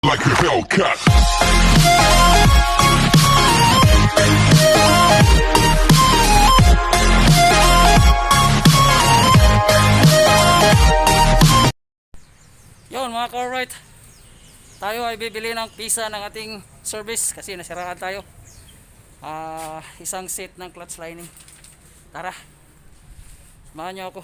like a Hellcat. Yun mga ka-alright, tayo ay bibili ng pisa ng ating service kasi nasiraan tayo. Isang set ng clutch lining. Tara, samahan nyo ako.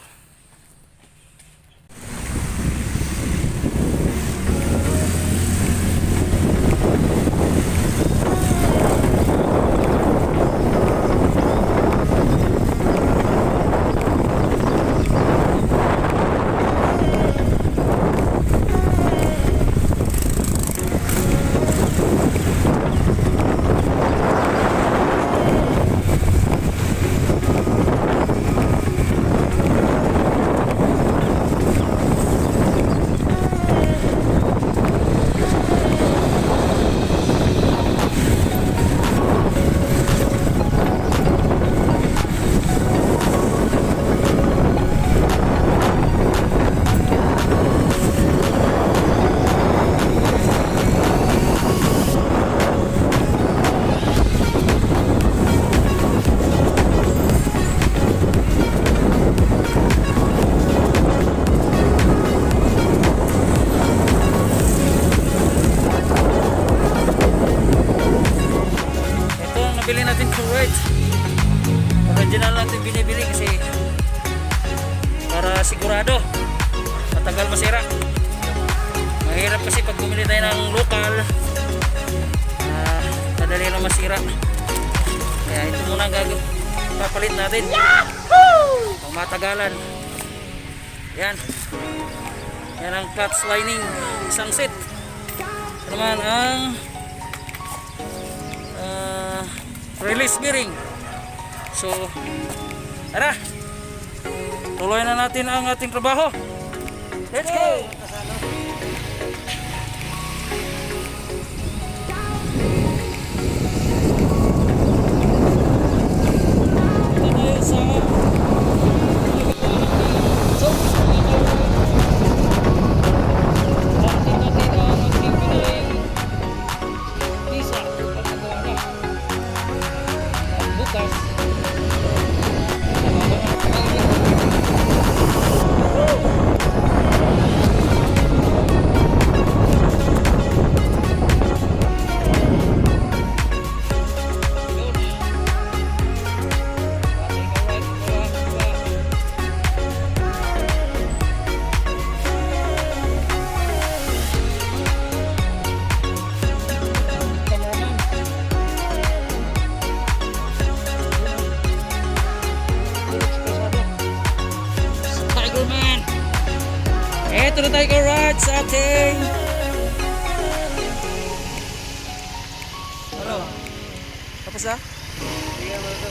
Nabili natin correct. Original natin binibili kasi para sigurado matagal masira. Mahirap kasi pag bumili tayo ng local, madali lang masira. Kaya ito muna ang papalit natin. Yahoo! Pang matagalan. Yan. Yan ang clutch lining, isang set. Ito naman ang release bearing. So, tara, tuloy na natin ang ating trabaho. Let's go! Ito tayo sa ito na tayo ka-ride sa ating ano? Tapos na? Bigyan mo ito.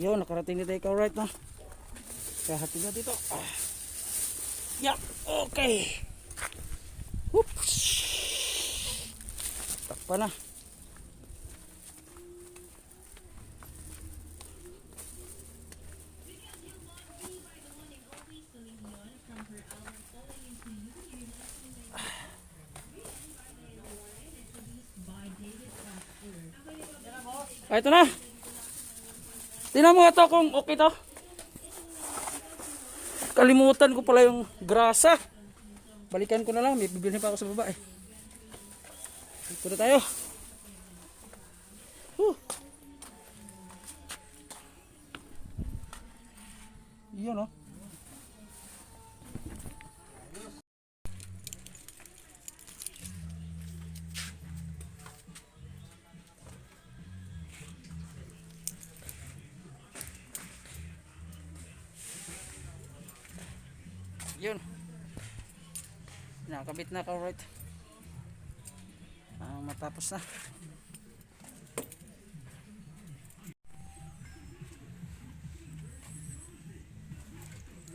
Yun, nakarating na tayo ka-right na. Kaya hatid na dito. Yeah, okay. Oops. Takpa na. Ito na. Tingnan mo ito kung okay to. Kalimutan ko pala yung grasa. Balikan ko na lang. May bibilhin pa ako sa baba eh. Ito na tayo. Yun o. Yun, nakakabit na ka right. Matapos na.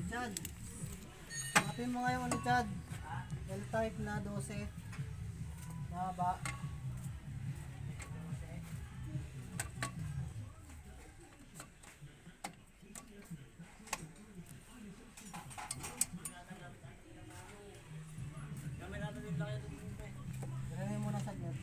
Chad. Hanapin mo ngayon ni Chad. L-type na 12. Mahaba. Gawin mo na saglit.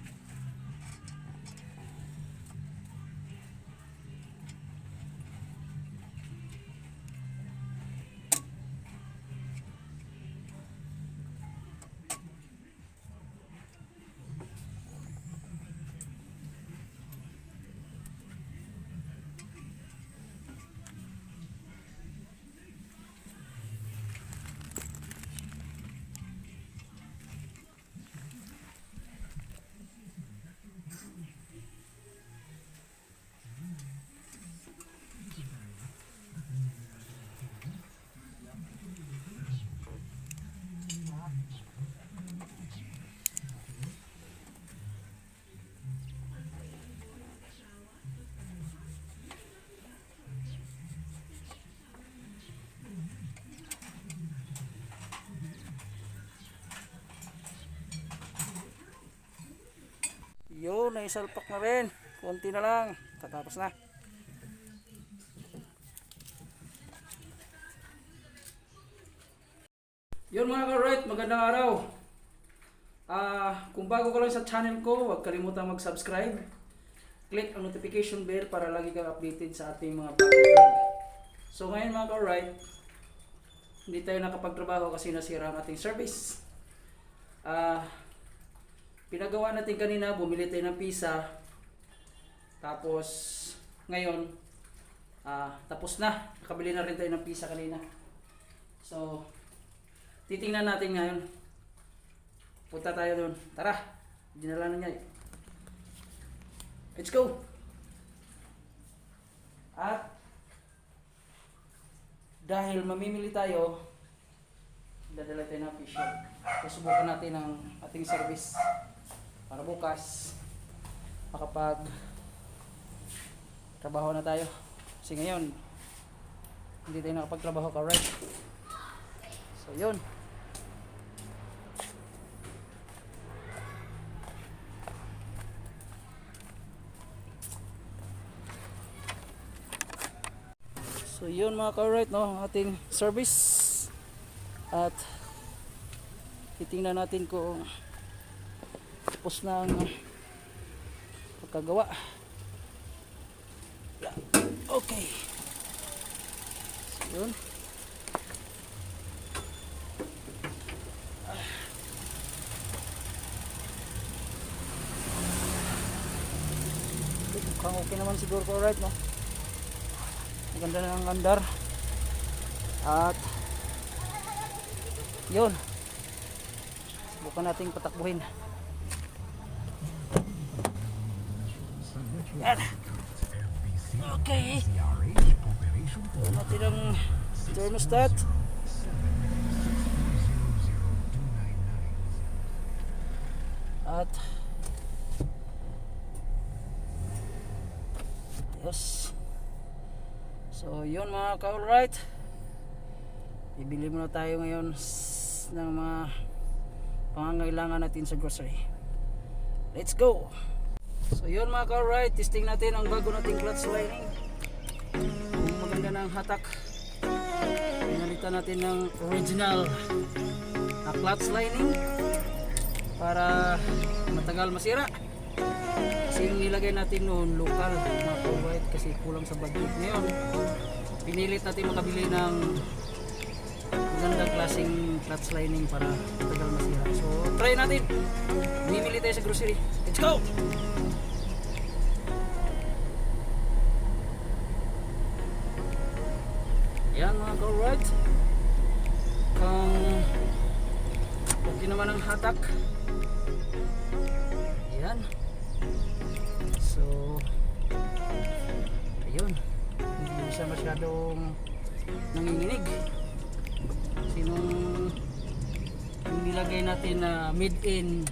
Yun, naisalpak na rin. Konti na lang. Tatapos na. Yun mga ka-right, magandang araw. Kung bago ka lang sa channel ko, huwag kalimutan mag-subscribe. Click ang notification bell para lagi kang updated sa ating mga bagong vlog. So ngayon mga ka-right, hindi tayo nakapagtrabaho kasi nasira ang ating service. Pinagawa natin kanina, bumili tayo ng pisa. Tapos ngayon, tapos na. Nakabili na rin tayo ng pisa kanina. So, titingnan natin ngayon. Punta tayo doon. Tara, dinala na niya. Let's go! At dahil mamimili tayo, dadala tayo ng fish shop. Susubukan natin ang ating service para bukas makapag trabaho na tayo. Kasi ngayon hindi tayo nakapagtrabaho ka, right? So yun. So yun mga ka-right, no, ang ating service. At titingnan natin kung tapos na ang pagkagawa. Okay. So yun. Mukhang okay naman siguro ko, right, no? Maganda na ang andar. At yun, subukan nating patakbuhin. Yan. Okay, ito natin ang thermostat. At yes. So yun mga ka-alright, bibili muna tayo ngayon ng mga pangangailangan natin sa grocery. Let's go! So yun mga ka-alright, testing natin ang bago nating clutch lining. Kung maganda na ang hatak, pinalitan natin ng original na clutch lining para matagal masira. Kasi yung nilagay natin noon local mga ka-alright, kasi kulang sa budget. Ngayon pinilit natin makabili ng magandang klaseng clutch lining para matagal masira. So try natin, bumili tayo sa grocery. Let's go! Yan mga ka-alright, kung okay naman ang hatak, yan. So ayun, hindi siya masyadong nanginginig. Sinong yung nilagay natin na made in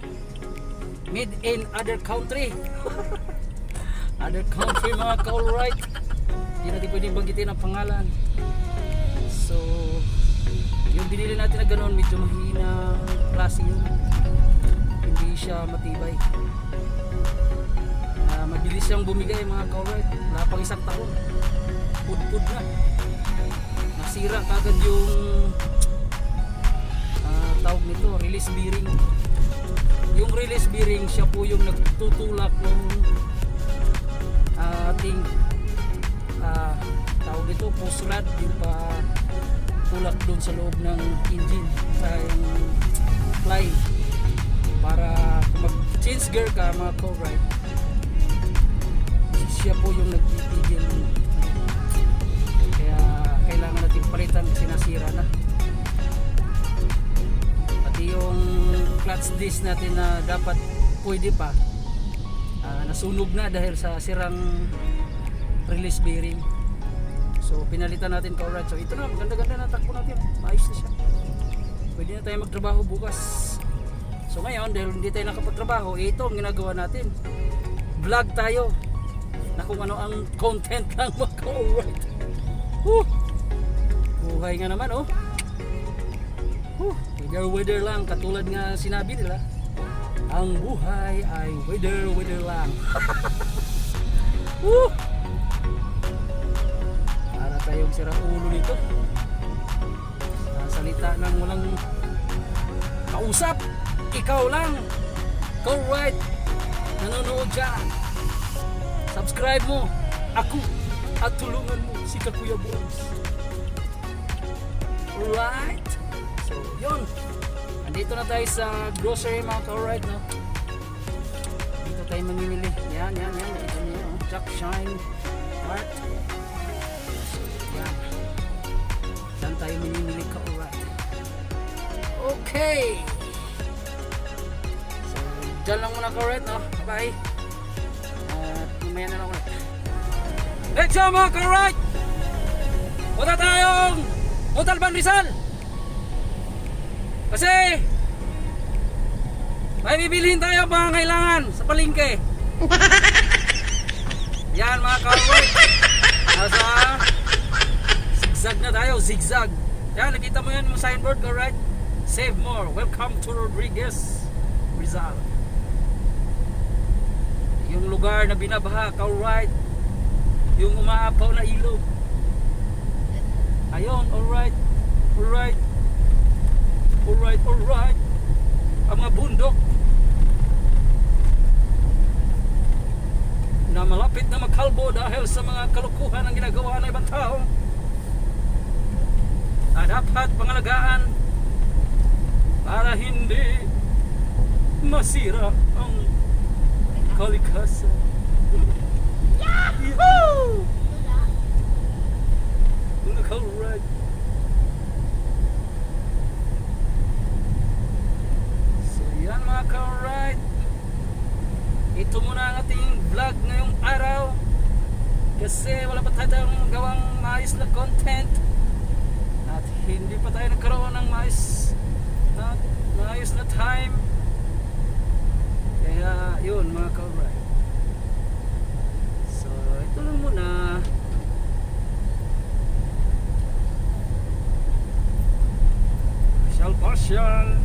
other country. Other country mga ka-alright, hindi natin pwedeng banggitin ang pangalan. So binili natin na ganoon, medyo mahina klase yun. Hindi siya matibay. Mabilis siyang bumigay mga ka-alright. Wala pang isang taon. Pud-pud na. Nasira kagad yung tawag nito, release bearing. Yung release bearing, siya po yung nagtutulak ng ating tawag ito, post rod, yung pa tulak doon sa loob ng engine yung fly para kung mag change gear ka mga co-ride, siya po yung nagtitigil, kaya kailangan natin palitan kasi nasira na. Pati yung clutch disc natin na dapat pwede pa, nasunog na dahil sa sirang release bearing. So pinalitan natin ka-alright. So ito na, maganda-ganda na takbo natin. Maayos na siya. Pwede na tayo magtrabaho bukas. So ngayon, dahil hindi tayo nakapagtrabaho, ito ang ginagawa natin. Vlog tayo na kung ano ang content lang mag-alright. Buhay nga naman, oh. Weather lang, katulad nga sinabi nila, ang buhay ay weather lang. Para tayong sirang ulo nito, salita lang walang kausap, ikaw lang co-ride nanonood dyan, subscribe mo ako at tulungan mo si Kakuya Bones. Alright, so yun, andito na tayo sa grocery mga ka-ride, no? Dito tayo mamimili. Yan, ito niya, oh. Jack Shine Mart. Yan, dyan tayo mamimili ka-ride. Okay, so dyan lang muna ka-ride, no? Bye, at mamaya na lang ulit. Let's go mga ka-ride, punta tayong Montalban, Rizal. Kasi may bibilihin tayo mga kailangan sa palengke. Yan mga ka-alright, nasa zigzag na tayo, zigzag. Yan, nakita mo yan yung signboard, ka-alright? Save more, welcome to Rodriguez, Rizal. Yung lugar na binabaha, ka-alright, yung umaapaw na ilog. Ayun, alright. Ang mga bundok na malapit na makalbo dahil sa mga kalukuhan ang ginagawa ng ibang tao, dapat pangalagaan para hindi masira ang kalikasan. Yahoo! Alright. So yan mga ka-alright, ito muna ang ating vlog ngayong araw kasi wala pa tayong gawang maayos na content at hindi pa tayo nagkaroon ng maayos na time, kaya yun mga ka-alright. So ito lang muna. Partial.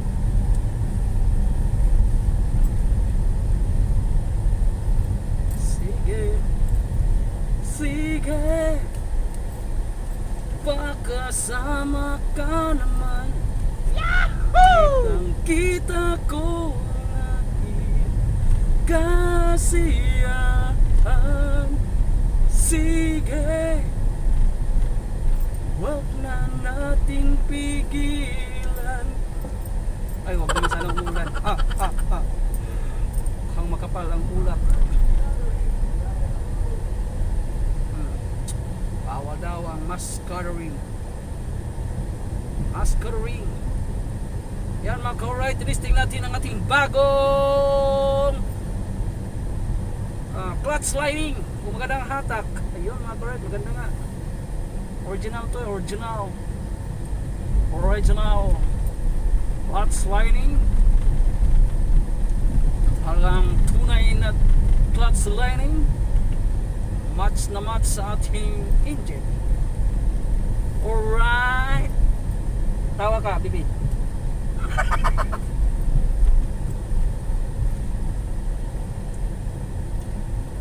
Sige, pakasama ka naman. Yahoo! Kita ko ang aking kasiyahan. Sige, wag na natin pigilan. Ay, wag na sana umulan. Mukhang makapal ang ulap. Bawal daw ang mascaring. Yan mga ka-alright, listing natin ang ating bagong clutch lining. Kung magandang hatak. Ayun mga ka-alright, maganda nga. Original to, original clutch lining. Hanggang tunay na clutch lining, match na match sa ating engine. Alright, tawag Kaliwa ka, bibi.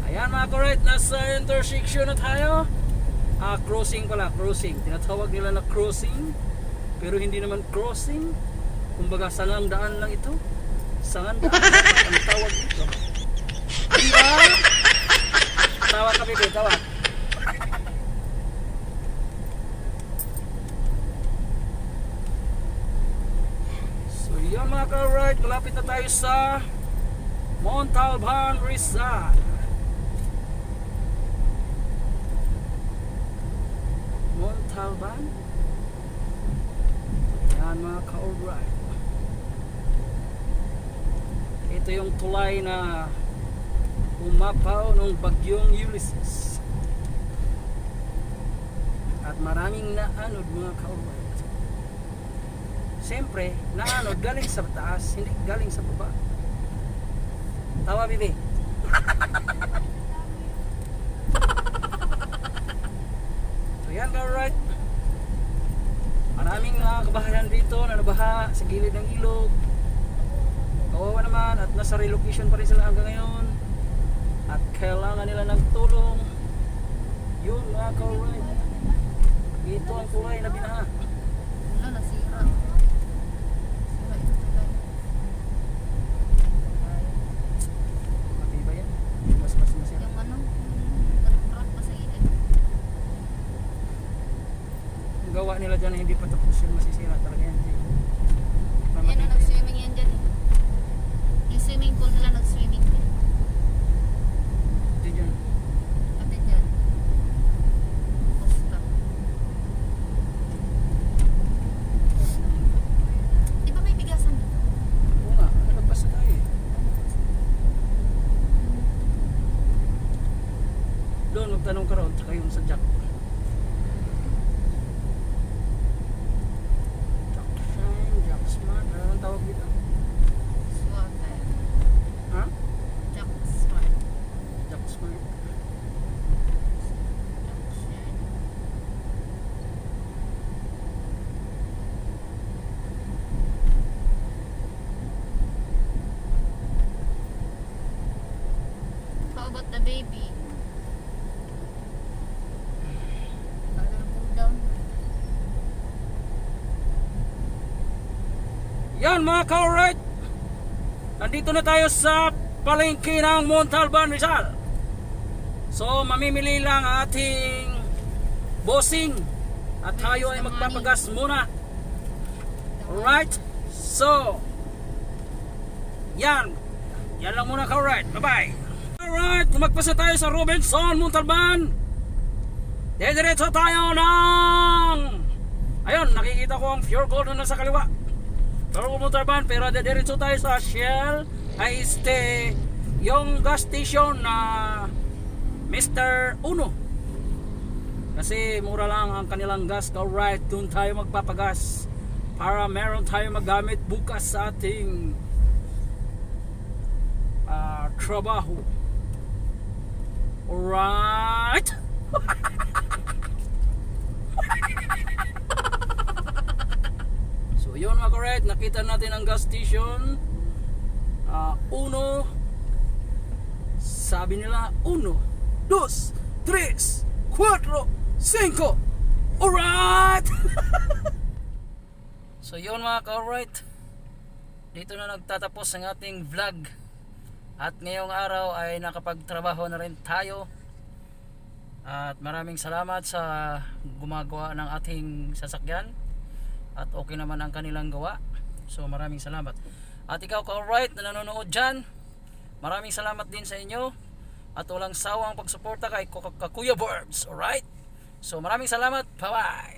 Ayan mga correct, nasa intersection na tayo. Crossing pala, crossing. Tinatawag nila na crossing, pero hindi naman crossing. Kumbaga sangang daan lang ito. Sangang daan ang tawag dito. Diba? Tawa ka, bibi, tawa. So yun mga ka-right, malapit na tayo sa Montalban, Rizal. Montalban. Yan mga ka-right. Ito yung tulay na umapaw ng bagyong Ulysses. At maraming naanod mga ka-right. Siyempre, naanod galing sa taas, hindi galing sa baba. Tawa, bibi. So yan ka-right. Maraming mga kabahayan dito na nabaha sa gilid ng ilog. Kawawa naman at nasa relocation pa rin sila hanggang ngayon. At kailangan nila ng tulong. Yun mga ka-right. Ito ang tulay na binaha. Wala, nasira. Sira ito tulay. Matibay yan. Mas yan. Yung ano, rock pa sa ilid. Ang gawa nila dyan na hindi pa tapos yun, masisira talaga yan. Yan na, nag-swimming yan dyan eh. Yung swimming pool nila, nag-swimming din. Hindi dyan. Pati dyan. Costa. Di ba may bigasan dito? Oo nga, nalagpas na tayo eh. Doon, magtanong ka ron, tsaka yung sa Jack. Jack Shine, Jack Smart, ano ang tawag dito? Swatter. Ha? Jack Smart. Jack Smart. Jack Shine. How about the baby? Color go down. Yan mga ka-right! Nandito na tayo sa palengke ng Montalban, Rizal. So mamimili lang ating bossing at tayo ay magpapagas muna. Alright? So yan lang muna ka-right. Bye-bye. Alright, magpasa tayo sa Robinson, Montalban. Diretso tayo ng... Ayun, nakikita ko ang pure gold na nasa kaliwa. Pero Montalban, pero diretso tayo sa Shell ay yung gas station na Mr. Uno. Kasi mura lang ang kanilang gas. Alright, doon tayo magpapagas para meron tayo magamit bukas sa ating trabaho. Alright. So yun mga correct, nakita natin ang gas station. Uno. Sabi nila 1, 2, 3, 4, 5. Alright. So yun mga ka-alright, dito na nagtatapos ang ating vlog. At ngayong araw ay nakapagtrabaho na rin tayo. At maraming salamat sa gumagawa ng ating sasakyan. At okay naman ang kanilang gawa. So maraming salamat. At ikaw ka-alright na nanonood dyan, maraming salamat din sa inyo. At walang sawang pagsuporta kay Kuya Burbs. Alright? So maraming salamat. Bye bye.